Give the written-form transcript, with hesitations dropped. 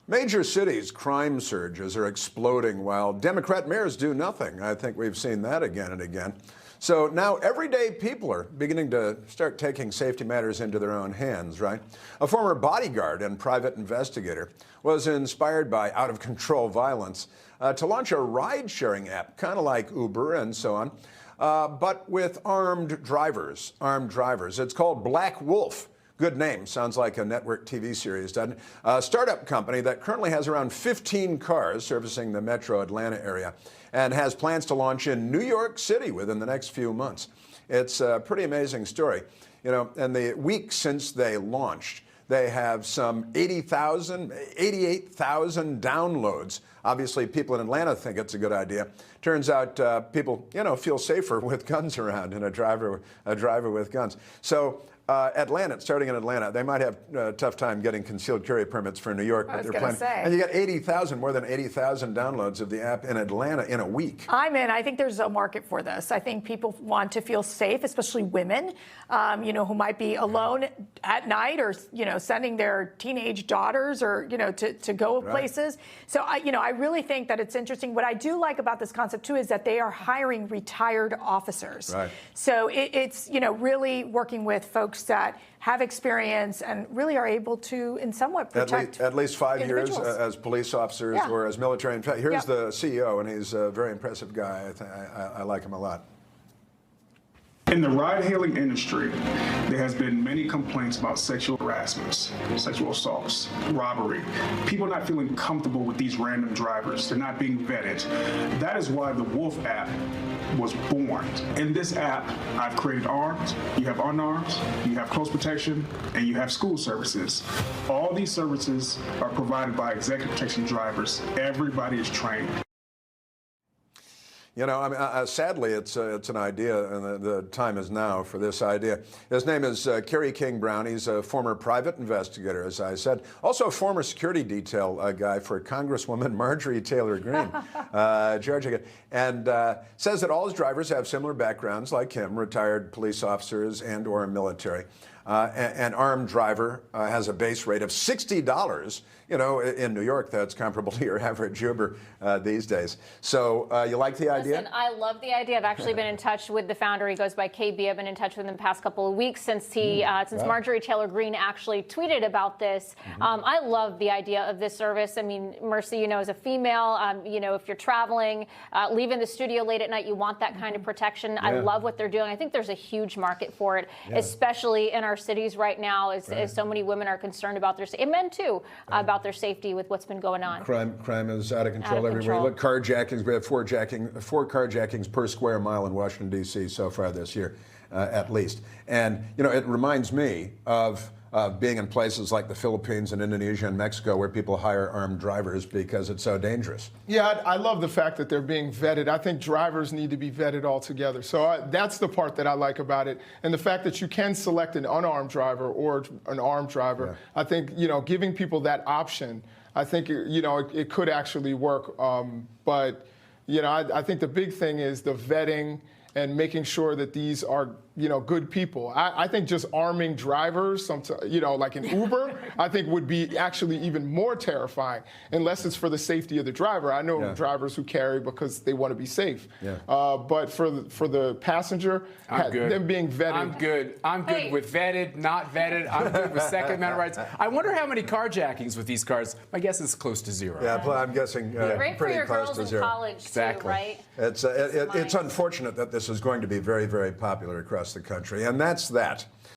Major cities' crime surges are exploding while Democrat mayors do nothing. I think we've seen that again and again. So now everyday people are beginning to start taking safety matters into their own hands, right? A former bodyguard and private investigator was inspired by out-of-control violence to launch a ride-sharing app, kind of like Uber and so on, but with armed drivers. It's called Black Wolf. Good name. Sounds like a network TV series, doesn't it? A startup company that currently has around 15 cars servicing the metro Atlanta area and has plans to launch in New York City within the next few months. It's a pretty amazing story. You know, in the week since they launched, they have some 88,000 downloads. Obviously, people in Atlanta think it's a good idea. Turns out people, feel safer with guns around and a driver with guns. So Atlanta, starting in Atlanta, they might have a tough time getting concealed carry permits for New York, but they're planning. And you got more than 80,000 downloads of the app in Atlanta in a week. I think there's a market for this. I think people want to feel safe, especially women, who might be alone at night or, sending their teenage daughters or, to go places. So, I really think that it's interesting. What I do like about this concept, too, is that they are hiring retired officers. Right. So it's, really working with folks that have experience and really are able to, in somewhat, protect at least 5 years as police officers or as military. In fact, here's the CEO, and he's a very impressive guy. I like him a lot. In the ride-hailing industry, there has been many complaints about sexual harassments, sexual assaults, robbery, people not feeling comfortable with these random drivers. They're not being vetted. That is why the Wolf app was born. In this app, I've created armed, you have unarmed, you have close protection, and you have school services. All these services are provided by executive protection drivers. Everybody is trained. Sadly, it's an idea, and the time is now for this idea. His name is Kerry King Brown. He's a former private investigator, as I said, also a former security detail guy for Congresswoman Marjorie Taylor Greene, Georgia, and says that all his drivers have similar backgrounds like him, retired police officers and/or military. An armed driver has a base rate of $60. In New York, that's comparable to your average Uber these days. So you like the idea? Listen, I love the idea. I've actually been in touch with the founder. He goes by KB. I've been in touch with him the past couple of weeks since Marjorie Taylor Greene actually tweeted about this. I love the idea of this service. I mean, Mercy, as a female, if you're traveling, leaving the studio late at night, you want that kind of protection. I love what they're doing. I think there's a huge market for it, especially in our cities right now, as so many women are concerned about their safety, and men too, about their safety with what's been going on. Crime is out of control everywhere. Look, carjackings. We have four carjackings per square mile in Washington, D.C. so far this year, at least. And it reminds me of being in places like the Philippines and Indonesia and Mexico where people hire armed drivers because it's so dangerous. Yeah, I love the fact that they're being vetted. I think drivers need to be vetted altogether. So that's the part that I like about it. And the fact that you can select an unarmed driver or an armed driver, I think, giving people that option, I think, it could actually work. But, I think the big thing is the vetting and making sure that these are, good people. I think just arming drivers, like an Uber, I think would be actually even more terrifying, unless it's for the safety of the driver. I know drivers who carry because they want to be safe. But for the passenger, them being vetted. I'm good with vetted, not vetted. I'm good with Second Amendment rights. I wonder how many carjackings with these cars. My guess is close to zero. Yeah, I'm guessing great for pretty your close girls to in zero. college too, right? It's unfortunate that this is going to be very, very popular across the country, and that's that.